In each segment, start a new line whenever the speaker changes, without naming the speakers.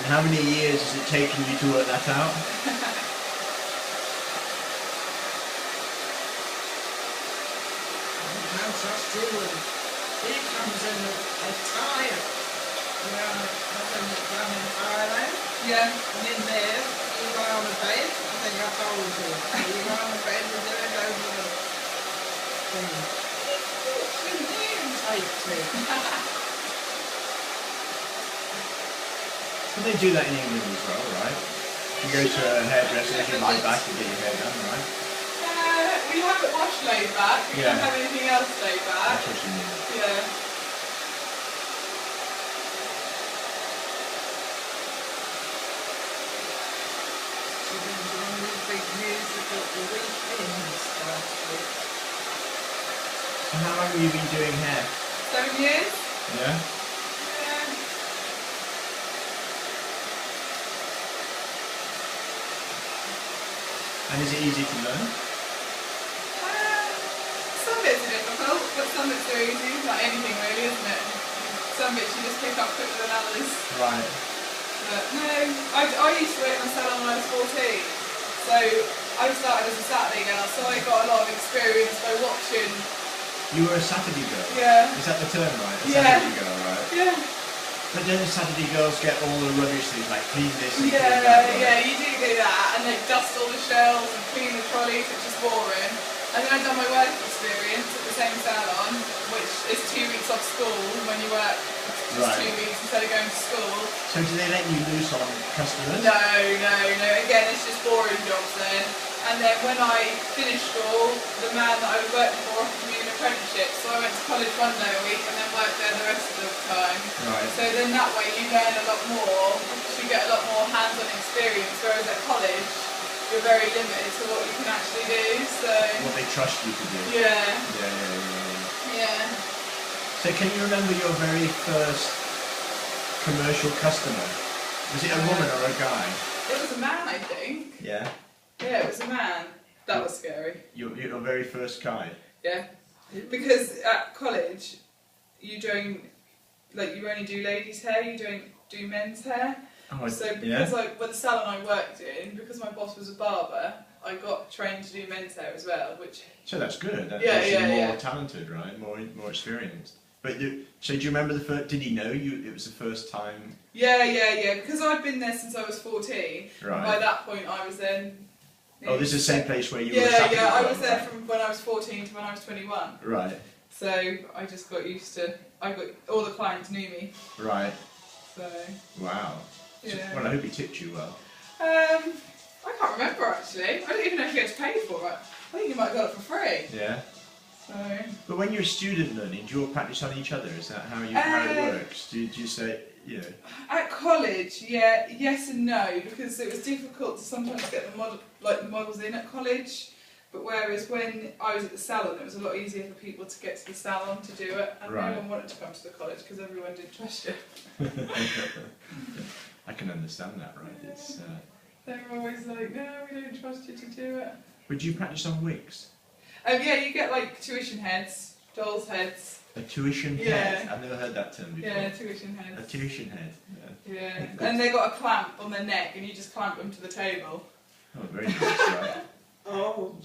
And how many years has it taken you to work that out?
He comes in a tie, down in Ireland.
Yeah.
And in there, you lie on the bed. I think I told you. You lie on the bed with your head over the thing. Shouldn't even take it.
Well, they do that in England as well, right? You go to a hairdresser, you lie back and get your hair done, right?
We have it washed laid back. We don't have anything else laid back.
That's what you mean.
Yeah.
She did one of the big musical The Weekends last week.
So how long have you been doing hair?
7 years?
Yeah?
Yeah.
And is it easy to learn?
Some bits are difficult, but some bits are easy. Like anything really, isn't it? Some bits you just pick up quicker than others.
Right.
But no, I used to work in a salon when I was 14. So I started as a Saturday girl, so I got a lot of experience by watching.
You were a Saturday girl?
Yeah.
Is that the term, right? A
Yeah.
Saturday girl, right?
Yeah.
But then the Saturday girls get all the rubbish things like clean this and clean
Yeah,
that, right?
yeah, you do that, and they dust all the shelves and clean the trolleys, which is boring. And then I've done my work experience at the same salon, which is 2 weeks off school when you work just
Right.
2 weeks instead of going to school.
So do they let you loose on customers?
No. Again, it's just boring jobs then. And then when I finished school, the man that I was working for offered me an apprenticeship, so I went to college 1 day a week and then worked there the rest of the time.
Right.
So then that way you learn a lot more, because you get a lot more hands-on experience, whereas at college you're very limited to what you can actually do. So
What they trust you to do.
yeah.
Yeah. So can you remember your very first commercial customer? Was it a woman or a guy?
It was a man, I think.
Yeah.
Yeah, it was a man. That was scary.
Your very first guy?
Yeah. Because at college, you don't, like, you only do ladies' hair, you don't do men's hair.
Oh,
So because with the salon I worked in, because my boss was a barber, I got trained to do men's hair as well, which...
So that's good. That
Yeah,
makes you
yeah,
more talented, right? More experienced. But so do you remember the first? Did he know you? It was the first time.
Yeah. Because I'd been there since I was 14.
Right.
By that point, I was then.
Oh, this is the same place where you were.
Yeah. I was there from when I was 14 to when I was 21.
Right.
So I just got used to. All the clients knew me.
Right.
So.
Wow.
Yeah.
Well, I hope he tipped you well.
I can't remember actually. I don't even know if you had to pay for it. I think you might have got it for free.
Yeah.
So.
But when you're a student learning, do you all practice on each other? Is that how it works? Do you say, you know?
At college, yeah, yes and no, because it was difficult to sometimes get the models in at college. But whereas when I was at the salon, it was a lot easier for people to get to the salon to do it, and
Right.
no one wanted to come to the college because everyone didn't trust you.
I can understand that, right? It's.
They were always like, "No, we don't trust you to do it."
Would you practice on wigs?
Yeah, you get like tuition heads, dolls' heads.
A tuition head? I've never heard that term before.
Yeah, tuition heads.
A tuition head.
Yeah, and they got a clamp on their neck, and you just clamp them to the table.
Oh, very nice, right?
Oh,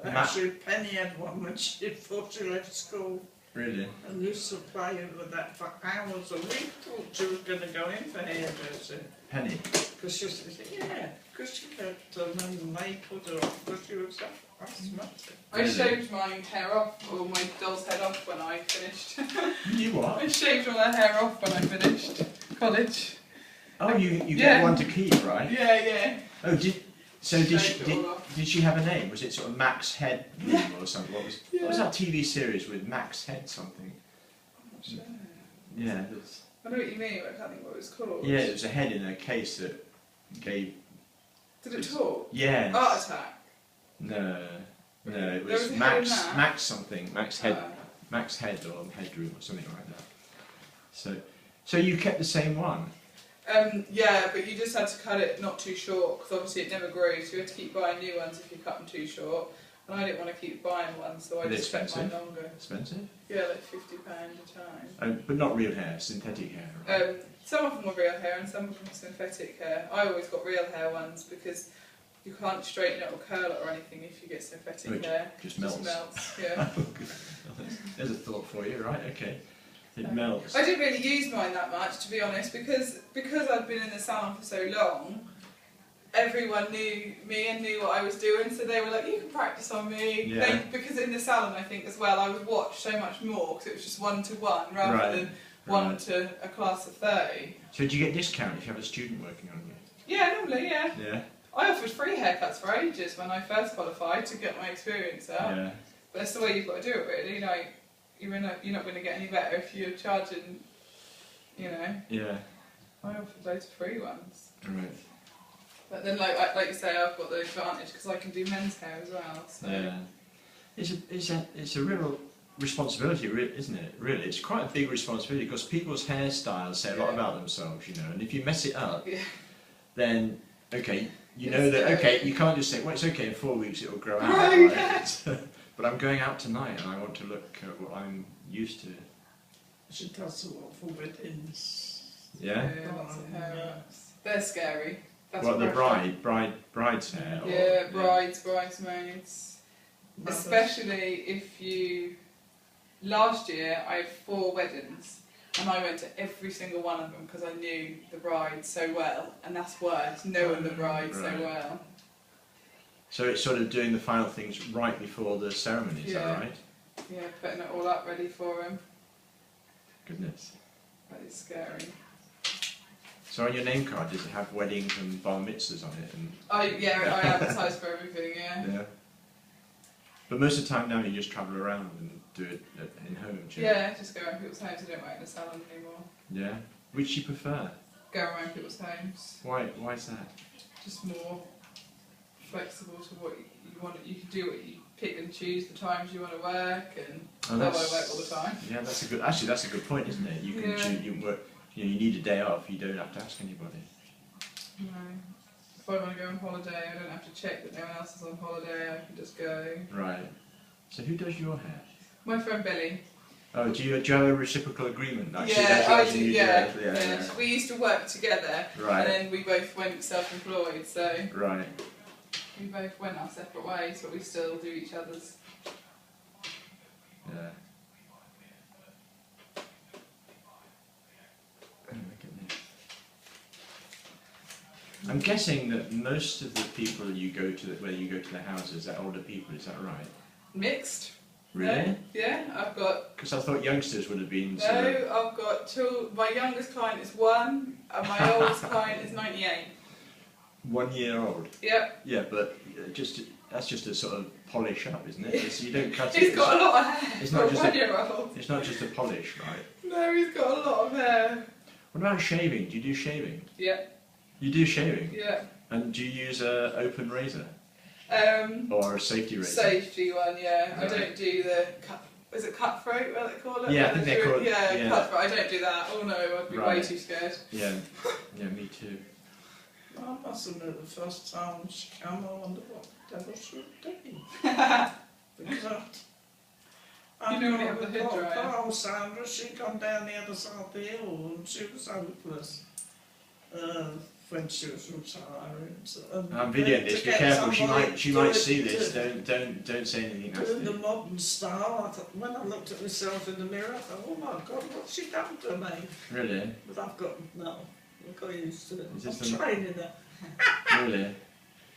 actually, Penny had one when before she left school.
Really?
And used to play with that for hours a week. Thought she was going to go in for hairdressing.
Penny?
Because she said, yeah, because she kept them and they put her off because she was asthmatic.
I shaved my hair off, or my doll's head off when I finished.
You what?
I shaved all her hair off when I finished college.
Oh, you get one to keep, right?
Yeah.
Oh, did she have a name? Was it sort of Max Head or something? What was that TV series with Max Head something?
I'm not sure.
Yeah.
I know what you mean, but I can't think what it was called.
Yeah, there was a head in a case that gave...
Did it talk?
Yeah.
Art Attack?
No, it
There
was
a
Max
head in that?
Max something. Max Head or Headroom or something like that. So you kept the same one?
Yeah, but you just had to cut it not too short, because obviously it never grew, so you had to keep buying new ones if you cut them too short. And I didn't want to keep buying ones, so I just kept mine longer.
Expensive?
Yeah, like £50 a time.
But not real hair, synthetic hair, right?
Some of them were real hair and some of them were synthetic hair. I always got real hair ones because you can't straighten it or curl it or anything if you get synthetic hair.
Just melts.
Yeah.
There's a thought for you, right? Okay. It melts.
I didn't really use mine that much, to be honest, because I'd been in the salon for so long. Everyone knew me and knew what I was doing, so they were like, "You can practice on me."
Yeah.
Because in the salon, I think as well, I would watch so much more because it was just 1-to-1 rather than one to a class of 30.
So do you get discount if you have a student working on you?
Yeah, normally, yeah.
Yeah.
I offered free haircuts for ages when I first qualified to get my experience up.
Yeah.
But that's the way you've got to do it, really. Like, you're not going to get any better if you're charging, you know.
Yeah.
I offered loads of free ones.
Right.
But then, like you say, I've got the advantage because I can do men's hair as well. So.
Yeah. It's a real responsibility, isn't it? Really, it's quite a big responsibility because people's hairstyles say a lot about themselves, you know. And if you mess it up, then okay, you know that you can't just say, well, it's okay, in 4 weeks it will grow out. Right? But I'm going out tonight and I want to look at what I'm used to.
She does a lot for weddings.
Yeah.
Lots of hair ups. They're scary. That's
what the bride's hair?
Yeah, brides, bridesmaids. Especially if you. Last year I had 4 weddings and I went to every single one of them because I knew the bride so well, and that's worse, knowing the bride so well.
So it's sort of doing the final things right before the ceremony, is that right?
Yeah, putting it all up ready for him.
Goodness.
That is scary.
So on your name card, does it have weddings and bar mitzvahs on it? And
I advertise for everything, yeah.
Yeah. But most of the time now you just travel around and do it in home, do you?
Yeah, just go around people's homes. I don't work in a salon anymore.
Yeah. Which do you prefer?
Go around people's homes.
Why is that?
Just more flexible to what you want. You can do what you pick and choose the times you want to work, and I don't want to work all the time.
Yeah, that's a good point, isn't it? You can choose. You can work. You know, you need a day off. You don't have to ask anybody.
No. If I want to go on holiday, I don't have to check that no one else is on holiday. I can just go.
Right. So who does your hair?
My friend Billy.
Oh, do you have a reciprocal agreement? Like,
yeah, I do.
Yeah.
We used to work together,
right.
And then we both went self-employed. So.
Right.
We both went our separate ways, but we still do each other's.
Yeah. Oh my goodness. I'm guessing that most of the people where you go to their houses are older people. Is that right?
Mixed.
Really?
No, yeah, I've got.
Because I thought youngsters would have been.
No, I've got 2. My youngest client is 1, and my oldest client is 98.
1 year old.
Yep.
Yeah, but that's just a sort of polish up, isn't it? You don't cut it.
He's got a lot of hair.
It's not just
1 year old.
It's not just a polish, right?
No, he's got a lot of hair.
What about shaving? Do you do shaving?
Yeah.
You do shaving?
Yeah.
And do you use an open razor? Or a safety razor?
Safety one, yeah.
Right.
I don't do the is it cutthroat, what they call it?
Yeah, I think they call it.
Yeah, cutthroat. I don't do that. Oh no, I'd be way too scared.
Yeah, me too.
I must admit, the first time she came, I wondered what the devil she was doing. Because
you know when you have the head dryer.
Oh, Sandra, she'd gone down the other side of the hill and she was hopeless when she was retiring.
I'm videoing this. Be careful. She might see this. Don't say anything nasty.
Doing the modern style. I thought, when I looked at myself in the mirror, I thought, oh my God, what's she done to me?
Really?
But I've got used to it.
I'm
training her.
Really?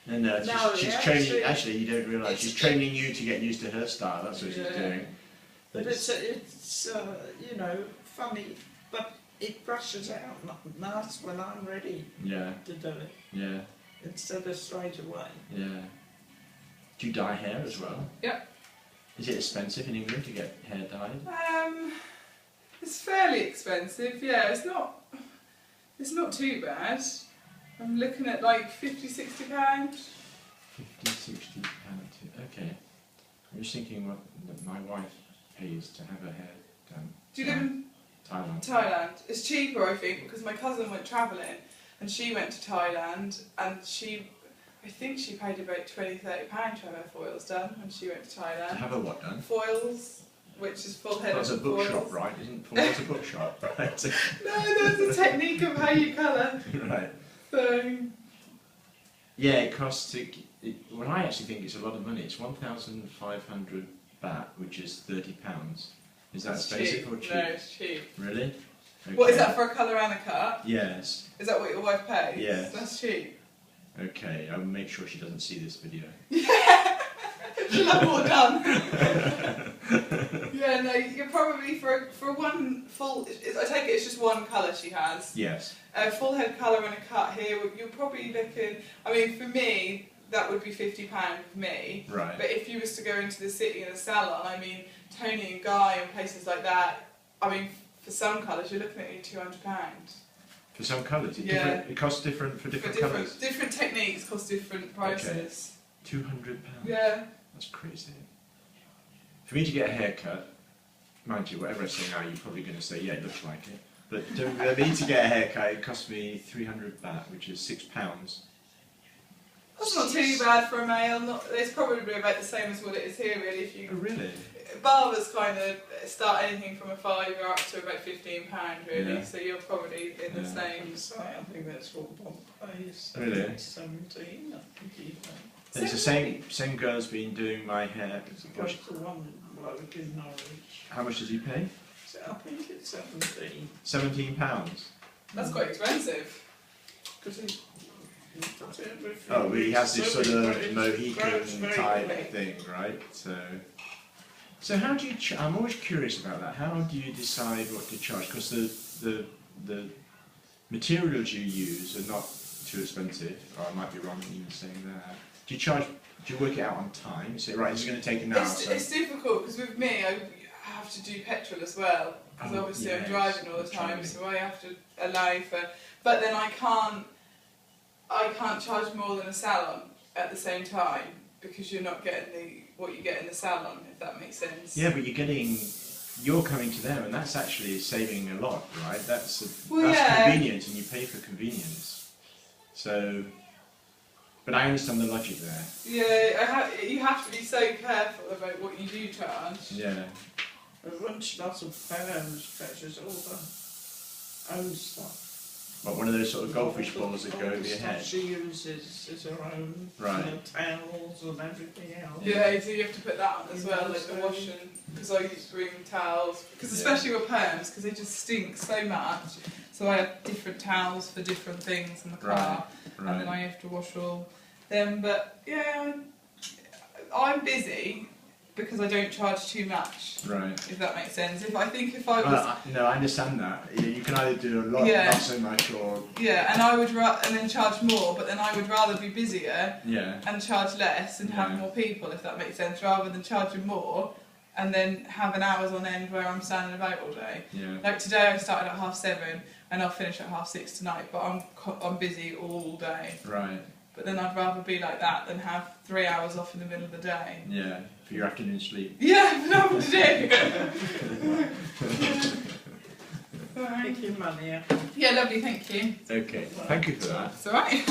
No, she's training. Actually, you don't realise she's training you to get used to her style. That's what she's doing.
But it's you know, funny, but it brushes out nice when I'm ready to do it. Yeah. Instead of straight away.
Yeah. Do you dye hair as well?
Yep.
Is it expensive in England to get hair dyed?
It's fairly expensive. Yeah, it's not too bad. I'm looking at like £50, £60. £50,
£60. Okay. I'm just thinking what my wife pays to have her hair done.
Do you live in
Thailand?
Thailand. It's cheaper, I think, because my cousin went travelling and she went to Thailand and I think she paid about £20, £30 to have her foils done when she went to Thailand.
To have her what done?
Foils. which is full head
That's a
of
bookshop,
foils.
right? Isn't Paul's a bookshop, right?
No, there's a technique of how you colour.
Right.
So,
Yeah, it costs. Well, I actually think it's a lot of money. It's 1,500 baht, which is £30. Is that expensive or cheap?
No, it's cheap.
Really? Okay.
What is that for a colour and a cut?
Yes.
Is that what your wife pays?
Yes.
That's cheap.
Okay, I'll make sure she doesn't see this video.
She'll have more done. Yeah, no, you're probably for one full. I take it it's just one colour she has.
Yes.
A full head colour and a cut here. You're probably looking. I mean, for me, that would be £50 for me.
Right.
But if you was to go into the city in a salon, I mean, Tony and Guy and places like that. I mean, for some colours, you're looking at £200.
For some colours,
Yeah.
It costs different for different colours.
Different techniques cost different prices.
Okay. £200.
Yeah.
That's crazy. For me to get a haircut, mind you, whatever I say now, you're probably going to say, yeah, it looks like it. But for me to get a haircut, it cost me 300 baht, which is £6.
That's not too bad for a male. It's probably about the same as what it is here, really. If you
Oh, really?
barbers kind of start anything from a £5 up to about £15, really.
Yeah.
So you're probably in the
Yeah.
same.
So I think that's what Bob pays.
Really?
17, I think he pays.
And it's the same girl's been doing my hair.
It's goes to one bloke in Norwich.
How much does he pay?
So I think it's 17.
£17.
That's quite expensive.
Because he does everything.
Oh, well, he has this sort of
Grows
Mohican
very
type
quick.
thing, right? So how do you? I'm always curious about that. How do you decide what to charge? Because the materials you use are not too expensive. Or I might be wrong in saying that. Do you charge? Do you work it out on time? You say, right, this is going to take an hour.
It's difficult because with me, I have to do petrol as well. Because
Oh,
obviously
yes,
I'm driving all the time,
driving.
so I have to allow for. But then I can't charge more than a salon at the same time because you're not getting what you get in the salon, if that makes sense.
Yeah, but you're coming to them, and that's actually saving a lot, right? That's
yeah.
convenient, and you pay for convenience. So, but I understand the logic there.
Yeah, you have to be so careful about what you do charge.
Yeah.
Once lots of firms purchase all the own stuff.
But one of those sort of goldfish balls that go over your head.
She uses is her own.
Right.
And the towels and everything else.
Yeah, so you have to put that on as
Yeah,
well, like the
so-
washing, because I used to bring towels, because
Yeah.
especially with perms, because they just stink so much, so I have different towels for different things in the car, and then I have to wash all them, but yeah, I'm busy because I don't charge too much,
Right.
if that makes sense. If I was...
Well, no, I understand that. You can either do a lot,
Yeah.
not so much, or
Yeah, and I would and then charge more, but then I would rather be busier
yeah,
and charge less and have
Yeah.
more people, if that makes sense, rather than charging more and then having hours on end where I'm standing about all day.
yeah.
Like today I started at 7:30 and I'll finish at 6:30 tonight, but I'm busy all day.
Right.
But then I'd rather be like that than have 3 hours off in the middle of the day.
Yeah, for your afternoon sleep.
Yeah, nothing to do.
Take your money out.
Yeah, lovely, thank you.
Okay, thank you for that.
It's alright.